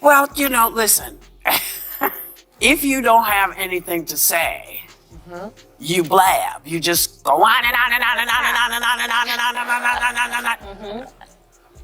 Well, listen, if you don't have anything to say, you blab. You just go on and on and on and on and on and on and on and on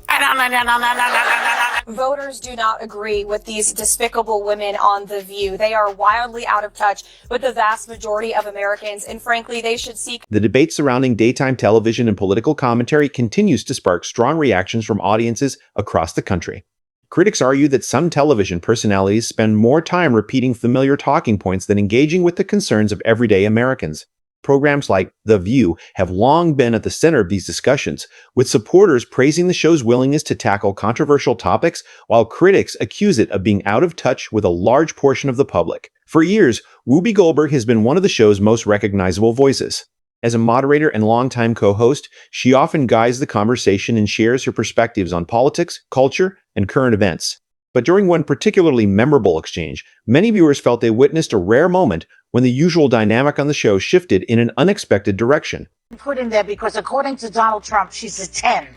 and on and on and on. Voters do not agree with these despicable women on The View. They are wildly out of touch with the vast majority of Americans, and frankly, they should seek. The debate surrounding daytime television and political commentary continues to spark strong reactions from audiences across the country. Critics argue that some television personalities spend more time repeating familiar talking points than engaging with the concerns of everyday Americans. Programs like The View have long been at the center of these discussions, with supporters praising the show's willingness to tackle controversial topics, while critics accuse it of being out of touch with a large portion of the public. For years, Whoopi Goldberg has been one of the show's most recognizable voices. As a moderator and longtime co-host, she often guides the conversation and shares her perspectives on politics, culture, and current events. But during one particularly memorable exchange, many viewers felt they witnessed a rare moment when the usual dynamic on the show shifted in an unexpected direction. Put in there because according to Donald Trump, she's a 10.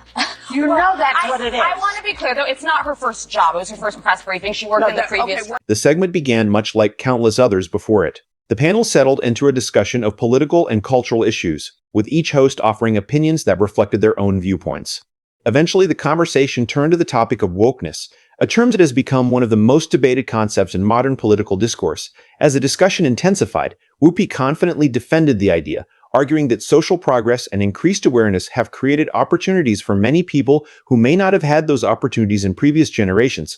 You know that's what it is. I want to be clear, though, it's not her first job. It was her first press briefing. She worked in the previous. The segment began much like countless others before it. The panel settled into a discussion of political and cultural issues, with each host offering opinions that reflected their own viewpoints. Eventually, the conversation turned to the topic of wokeness, a term that has become one of the most debated concepts in modern political discourse. As the discussion intensified, Whoopi confidently defended the idea, arguing that social progress and increased awareness have created opportunities for many people who may not have had those opportunities in previous generations.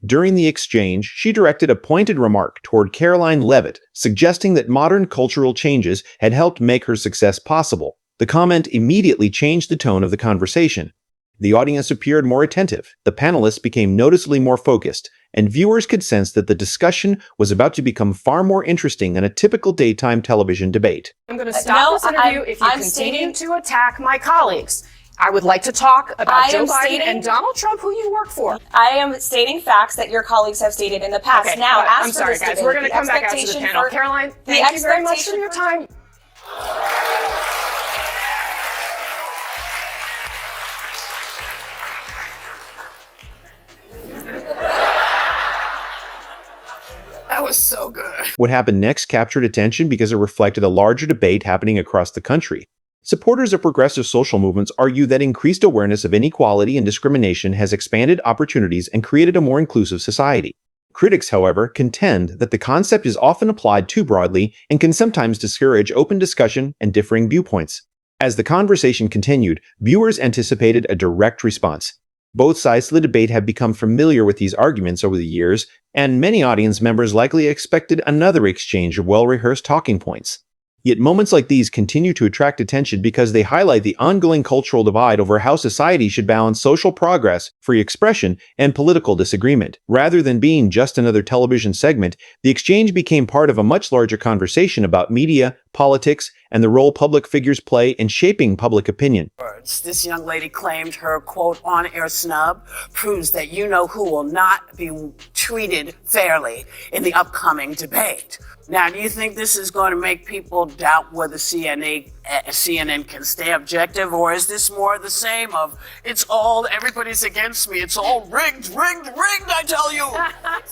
During the exchange, she directed a pointed remark toward Karoline Leavitt, suggesting that modern cultural changes had helped make her success possible. The comment immediately changed the tone of the conversation. The audience appeared more attentive, the panelists became noticeably more focused, and viewers could sense that the discussion was about to become far more interesting than a typical daytime television debate. I'm going to stop this interview if you continue to attack my colleagues. I would like to talk about Joe Biden and Donald Trump, who you work for. I am stating facts that your colleagues have stated in the past. Okay, now, I'm sorry, guys. We're going to come back out to the panel. Karoline, thank you very much for your time. That was so good. What happened next captured attention because it reflected a larger debate happening across the country. Supporters of progressive social movements argue that increased awareness of inequality and discrimination has expanded opportunities and created a more inclusive society. Critics, however, contend that the concept is often applied too broadly and can sometimes discourage open discussion and differing viewpoints. As the conversation continued, viewers anticipated a direct response. Both sides of the debate have become familiar with these arguments over the years, and many audience members likely expected another exchange of well-rehearsed talking points. Yet moments like these continue to attract attention because they highlight the ongoing cultural divide over how society should balance social progress, free expression, and political disagreement. Rather than being just another television segment, the exchange became part of a much larger conversation about media, politics, and the role public figures play in shaping public opinion. This young lady claimed her, quote, on-air snub proves that you-know-who will not be treated fairly in the upcoming debate. Now, do you think this is going to make people doubt whether CNN can stay objective, or is this more the same of, everybody's against me, it's all rigged, I tell you.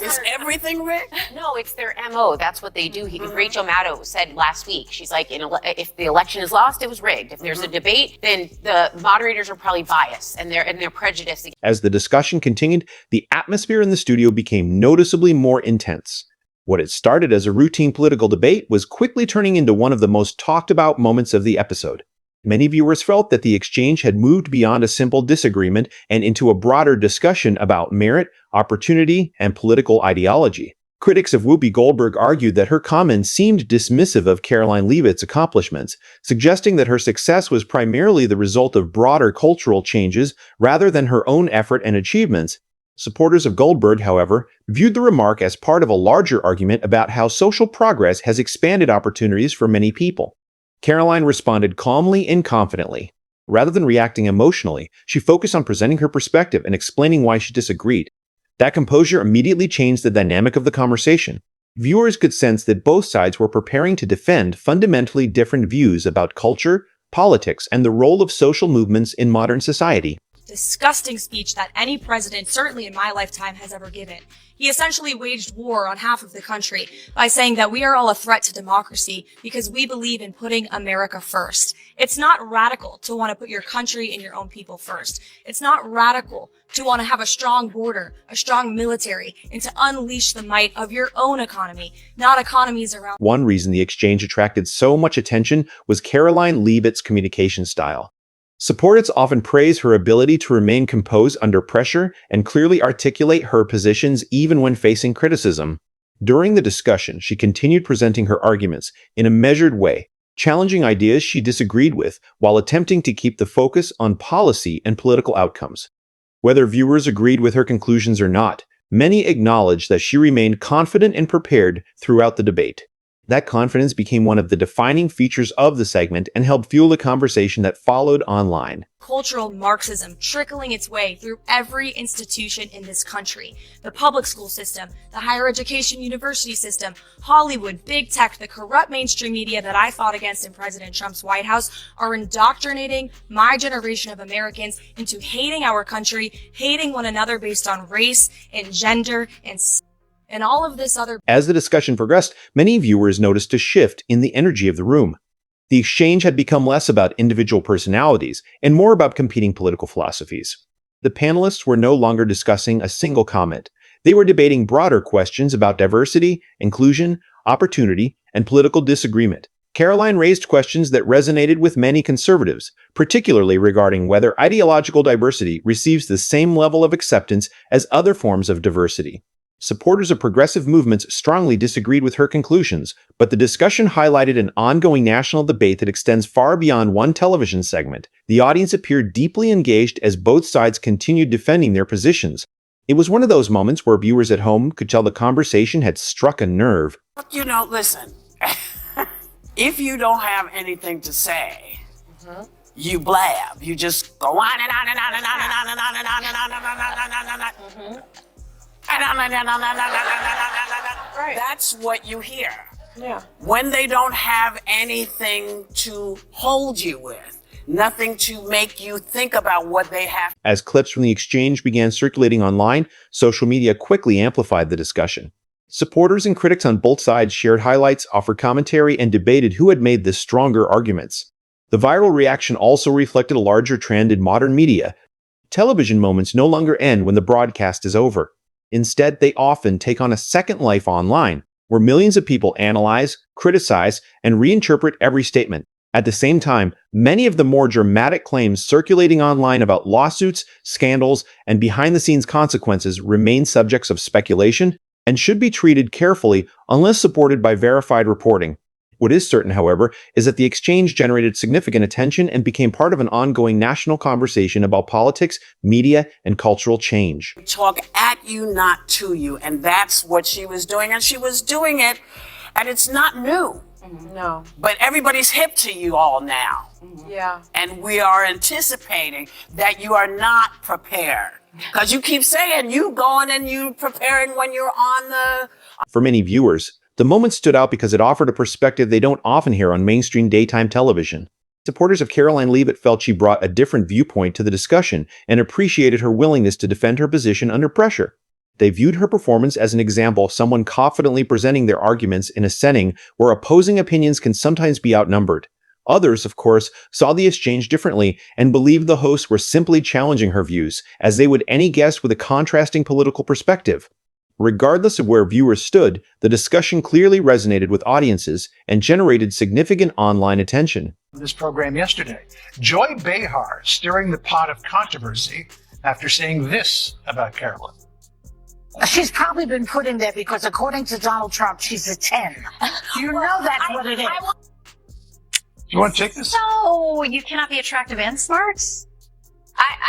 Is everything rigged? No, it's their MO. That's what they do. Rachel Maddow said last week, she's like, if the election is lost, it was rigged. If there's a debate, then the moderators are probably biased and they're prejudiced. As the discussion continued, the atmosphere in the studio became noticeably more intense. What had started as a routine political debate was quickly turning into one of the most talked about moments of the episode. Many viewers felt that the exchange had moved beyond a simple disagreement and into a broader discussion about merit, opportunity, and political ideology. Critics of Whoopi Goldberg argued that her comments seemed dismissive of Karoline Leavitt's accomplishments, suggesting that her success was primarily the result of broader cultural changes rather than her own effort and achievements. Supporters of Goldberg, however, viewed the remark as part of a larger argument about how social progress has expanded opportunities for many people. Karoline responded calmly and confidently. Rather than reacting emotionally, she focused on presenting her perspective and explaining why she disagreed. That composure immediately changed the dynamic of the conversation. Viewers could sense that both sides were preparing to defend fundamentally different views about culture, politics, and the role of social movements in modern society. disgusting speech that any president, certainly in my lifetime, has ever given. He essentially waged war on half of the country by saying that we are all a threat to democracy because we believe in putting America first. It's not radical to want to put your country and your own people first. It's not radical to want to have a strong border, a strong military, and to unleash the might of your own economy, not economies around. One reason the exchange attracted so much attention was Karoline Leavitt's communication style. Supporters often praise her ability to remain composed under pressure and clearly articulate her positions even when facing criticism. During the discussion, she continued presenting her arguments in a measured way, challenging ideas she disagreed with while attempting to keep the focus on policy and political outcomes. Whether viewers agreed with her conclusions or not, many acknowledged that she remained confident and prepared throughout the debate. That confidence became one of the defining features of the segment and helped fuel the conversation that followed online. Cultural Marxism trickling its way through every institution in this country. The public school system, the higher education university system, Hollywood, big tech, the corrupt mainstream media that I fought against in President Trump's White House are indoctrinating my generation of Americans into hating our country, hating one another based on race and gender and all of this other. As the discussion progressed, many viewers noticed a shift in the energy of the room. The exchange had become less about individual personalities and more about competing political philosophies. The panelists were no longer discussing a single comment. They were debating broader questions about diversity, inclusion, opportunity, and political disagreement. Karoline raised questions that resonated with many conservatives, particularly regarding whether ideological diversity receives the same level of acceptance as other forms of diversity. Supporters of progressive movements strongly disagreed with her conclusions, but the discussion highlighted an ongoing national debate that extends far beyond one television segment. The audience appeared deeply engaged as both sides continued defending their positions. It was one of those moments where viewers at home could tell the conversation had struck a nerve. You know, listen, if you don't have anything to say, you blab. You just go on and on and on and on and on and on and on and on and on and on and on. Right. That's what you hear. Yeah. When they don't have anything to hold you with, nothing to make you think about what they have. As clips from the exchange began circulating online, social media quickly amplified the discussion. Supporters and critics on both sides shared highlights, offered commentary, and debated who had made the stronger arguments. The viral reaction also reflected a larger trend in modern media. Television moments no longer end when the broadcast is over. Instead, they often take on a second life online, where millions of people analyze, criticize, and reinterpret every statement. At the same time, many of the more dramatic claims circulating online about lawsuits, scandals, and behind-the-scenes consequences remain subjects of speculation and should be treated carefully unless supported by verified reporting. What is certain, however, is that the exchange generated significant attention and became part of an ongoing national conversation about politics, media, and cultural change. Talk at you, not to you, and that's what she was doing, and she was doing it, and it's not new. No. But everybody's hip to you all now. Yeah. And we are anticipating that you are not prepared. Because you keep saying you going and you preparing when you're on the... For many viewers, the moment stood out because it offered a perspective they don't often hear on mainstream daytime television. Supporters of Karoline Leavitt felt she brought a different viewpoint to the discussion and appreciated her willingness to defend her position under pressure. They viewed her performance as an example of someone confidently presenting their arguments in a setting where opposing opinions can sometimes be outnumbered. Others, of course, saw the exchange differently and believed the hosts were simply challenging her views, as they would any guest with a contrasting political perspective. Regardless of where viewers stood, the discussion clearly resonated with audiences and generated significant online attention. This program yesterday, Joy Behar stirring the pot of controversy after saying this about Karoline. She's probably been put in there because, according to Donald Trump, she's a 10. You know that's what it is. You want to take this? No, you cannot be attractive and smart.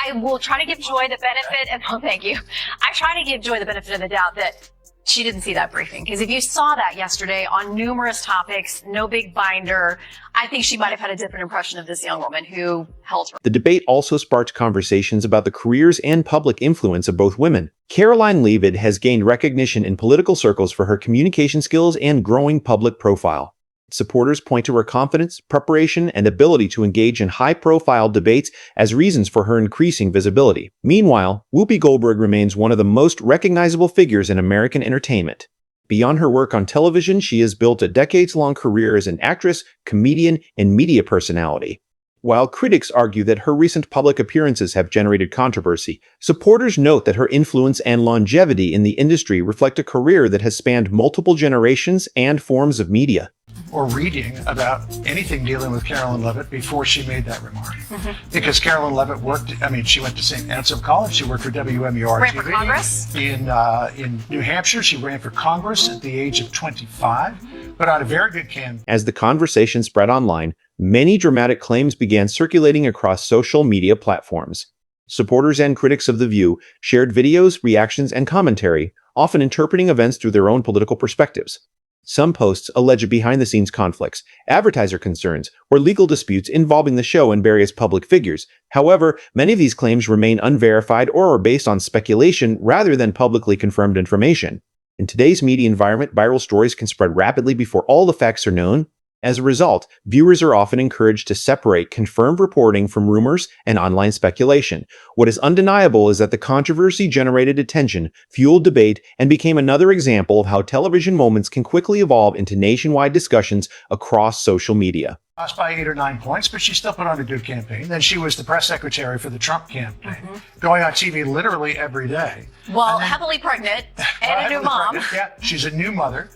I will try to give Joy the benefit, and thank you. I try to give Joy the benefit of the doubt that she didn't see that briefing. Because if you saw that yesterday on numerous topics, no big binder, I think she might have had a different impression of this young woman who held her. The debate also sparked conversations about the careers and public influence of both women. Karoline Leavitt has gained recognition in political circles for her communication skills and growing public profile. Supporters point to her confidence, preparation, and ability to engage in high-profile debates as reasons for her increasing visibility. Meanwhile, Whoopi Goldberg remains one of the most recognizable figures in American entertainment. Beyond her work on television, she has built a decades-long career as an actress, comedian, and media personality. While critics argue that her recent public appearances have generated controversy, supporters note that her influence and longevity in the industry reflect a career that has spanned multiple generations and forms of media. Or reading about anything dealing with Karoline Leavitt before she made that remark. Because Karoline Leavitt she went to St. Anselm College, she worked for WMUR Ran for TV. Congress? In New Hampshire, she ran for Congress at the age of 25, but on a very good campaign. As the conversation spread online, many dramatic claims began circulating across social media platforms. Supporters and critics of The View shared videos, reactions, and commentary, often interpreting events through their own political perspectives. Some posts allege behind-the-scenes conflicts, advertiser concerns, or legal disputes involving the show and various public figures. However, many of these claims remain unverified or are based on speculation rather than publicly confirmed information. In today's media environment, viral stories can spread rapidly before all the facts are known. As a result, viewers are often encouraged to separate confirmed reporting from rumors and online speculation. What is undeniable is that the controversy generated attention, fueled debate, and became another example of how television moments can quickly evolve into nationwide discussions across social media. Lost by 8 or 9 points, but she still put on a good campaign. Then she was the press secretary for the Trump campaign, going on TV literally every day. Well, heavily pregnant and a new mom. Yeah, she's a new mother.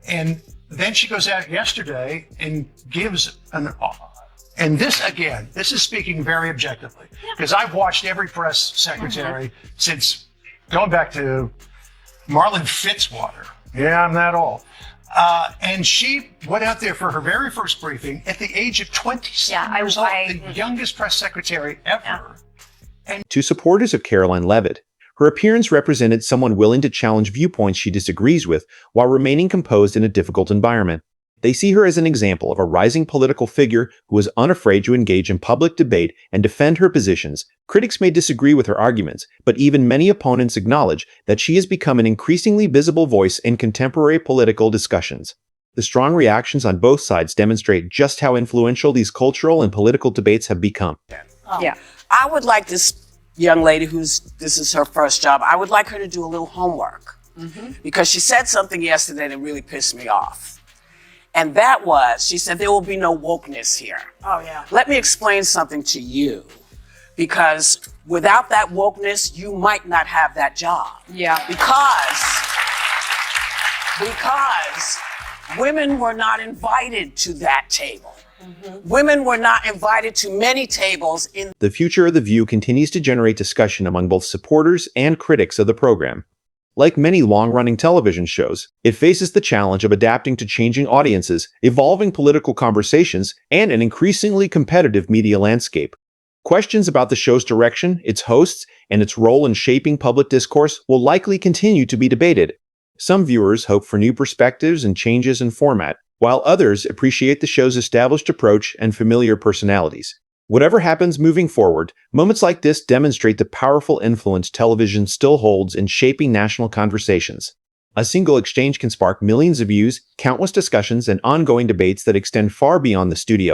And then she goes out yesterday and gives and this is speaking very objectively, because I've watched every press secretary since going back to Marlon Fitzwater. Yeah, I'm that old. And she went out there for her very first briefing at the age of 27 years old, the youngest press secretary ever. To supporters of Karoline Leavitt, her appearance represented someone willing to challenge viewpoints she disagrees with while remaining composed in a difficult environment. They see her as an example of a rising political figure who is unafraid to engage in public debate and defend her positions. Critics may disagree with her arguments, but even many opponents acknowledge that she has become an increasingly visible voice in contemporary political discussions. The strong reactions on both sides demonstrate just how influential these cultural and political debates have become. I would like this young lady this is her first job, I would like her to do a little homework, because she said something yesterday that really pissed me off. And that was, she said, there will be no wokeness here. Oh, yeah. Let me explain something to you, because without that wokeness, you might not have that job. Yeah. Because women were not invited to that table. Women were not invited to many tables in. The future of The View continues to generate discussion among both supporters and critics of the program. Like many long-running television shows, it faces the challenge of adapting to changing audiences, evolving political conversations, and an increasingly competitive media landscape. Questions about the show's direction, its hosts, and its role in shaping public discourse will likely continue to be debated. Some viewers hope for new perspectives and changes in format, while others appreciate the show's established approach and familiar personalities. Whatever happens moving forward, moments like this demonstrate the powerful influence television still holds in shaping national conversations. A single exchange can spark millions of views, countless discussions, and ongoing debates that extend far beyond the studio.